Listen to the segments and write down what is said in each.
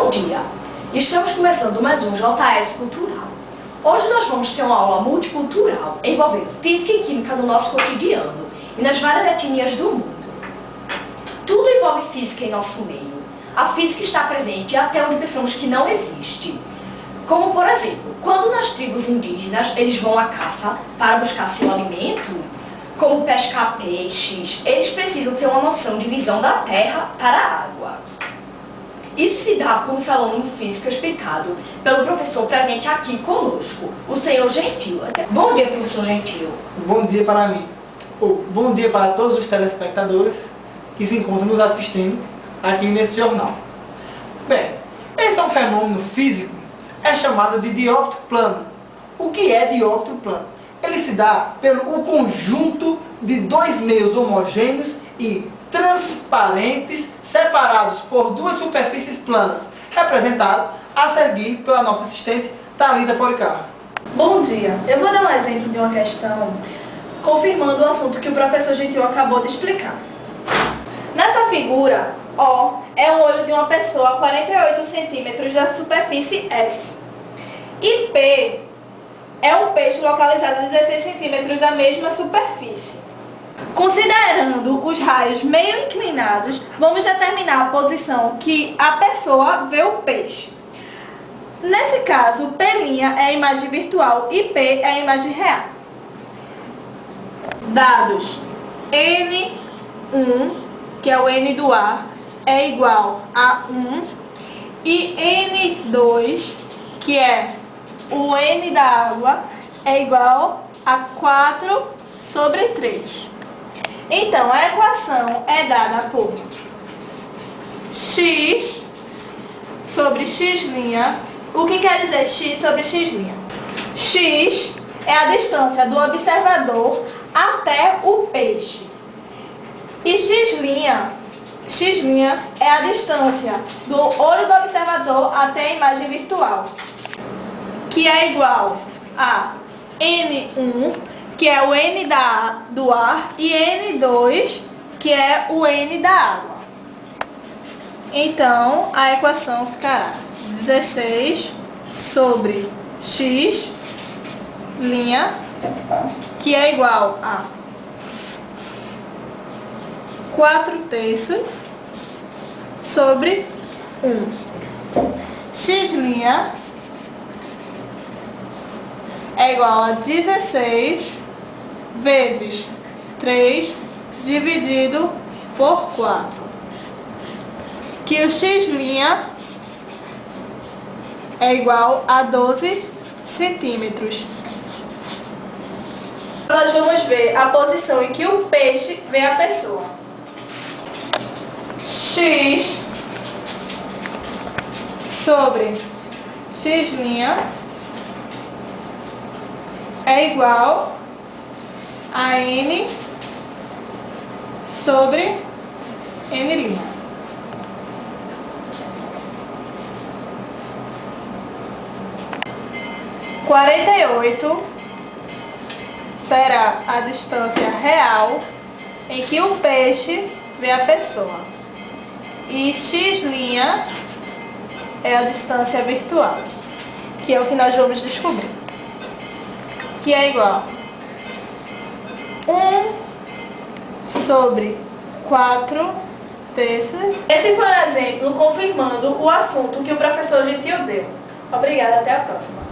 Bom dia! Estamos começando mais um JS Cultural. Hoje nós vamos ter uma aula multicultural envolvendo física e química no nosso cotidiano e nas várias etnias do mundo. Tudo envolve física em nosso meio. A física está presente até onde pensamos que não existe. Como, por exemplo, quando nas tribos indígenas eles vão à caça para buscar seu alimento, como pescar peixes, eles precisam ter uma noção de visão da terra para a água. Isso se dá por um fenômeno físico explicado pelo professor presente aqui conosco, o senhor Gentil. Bom dia, professor Gentil. Bom dia para mim. Bom dia para todos os telespectadores que se encontram nos assistindo aqui nesse jornal. Bem, esse é um fenômeno físico, é chamado de dióptrico plano. O que é dióptrico plano? Ele se dá pelo conjunto de dois meios homogêneos e transparentes separados por duas superfícies planas, representado a seguir pela nossa assistente Thalita Policarpo. Bom dia, eu vou dar um exemplo de uma questão confirmando o assunto que o professor Gentil acabou de explicar. Nessa figura, O é o olho de uma pessoa a 48 centímetros da superfície S. E P é um peixe localizado a 16 centímetros da mesma superfície. Considerando os raios meio inclinados, vamos determinar a posição que a pessoa vê o peixe. Nesse caso, P' é a imagem virtual e P é a imagem real. Dados N1, que é o N do ar, é igual a 1, e N2, que é o N da água, é igual a 4 sobre 3. Então, a equação é dada por x sobre x'. O que quer dizer x sobre x'? X é a distância do observador até o peixe. E x' é a distância do olho do observador até a imagem virtual, que é igual a N1, que é o N do ar, e N2, que é o N da água. Então, a equação ficará 16 sobre x', que é igual a 4/3 sobre 1. X' é igual a 16 vezes 3 dividido por 4. Que o x' é igual a 12 centímetros. Nós vamos ver a posição em que o peixe vê a pessoa. X sobre x' é igual a N sobre N'. – 48 será a distância real em que o peixe vê a pessoa. E x' é a distância virtual, que é o que nós vamos descobrir, que é igual a 1 sobre 4/3. Esse foi um exemplo confirmando o assunto que o professor Gentil deu. Obrigada, até a próxima.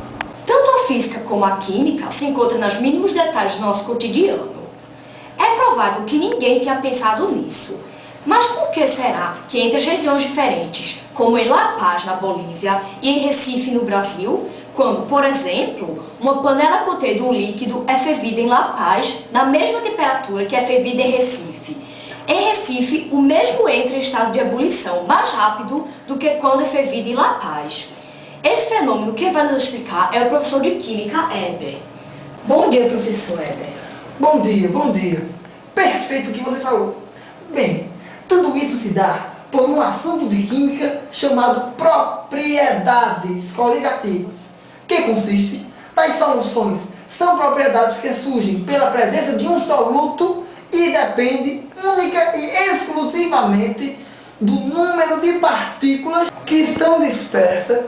Tanto a física como a química se encontram nos mínimos detalhes do nosso cotidiano. É provável que ninguém tenha pensado nisso. Mas por que será que entre as regiões diferentes, como em La Paz, na Bolívia, e em Recife, no Brasil, quando, por exemplo, uma panela contendo um líquido é fervida em La Paz na mesma temperatura que é fervida em Recife? Em Recife, o mesmo entra em estado de ebulição mais rápido do que quando é fervido em La Paz. Esse fenômeno quem vai nos explicar é o professor de Química, Heber. Bom dia, professor Heber. Bom dia, bom dia. Perfeito o que você falou. Bem, tudo isso se dá por um assunto de química chamado propriedades coligativas, que consiste das soluções. São propriedades que surgem pela presença de um soluto e depende única e exclusivamente do número de partículas que que estão dispersas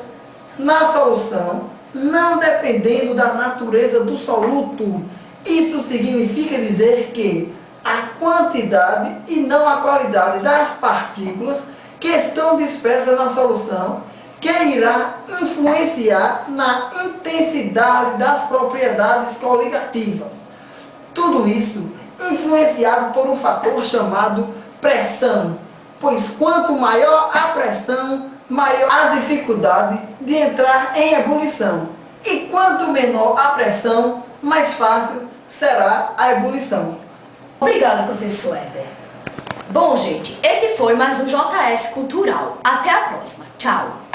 na solução, não dependendo da natureza do soluto. Isso significa dizer que a quantidade e não a qualidade das partículas que estão dispersas na solução que irá influenciar na intensidade das propriedades coligativas. Tudo isso influenciado por um fator chamado pressão, pois quanto maior a pressão, maior a dificuldade de entrar em ebulição. E quanto menor a pressão, mais fácil será a ebulição. Obrigada, professor Heber. Bom, gente, esse foi mais um JS Cultural. Até a próxima. Tchau!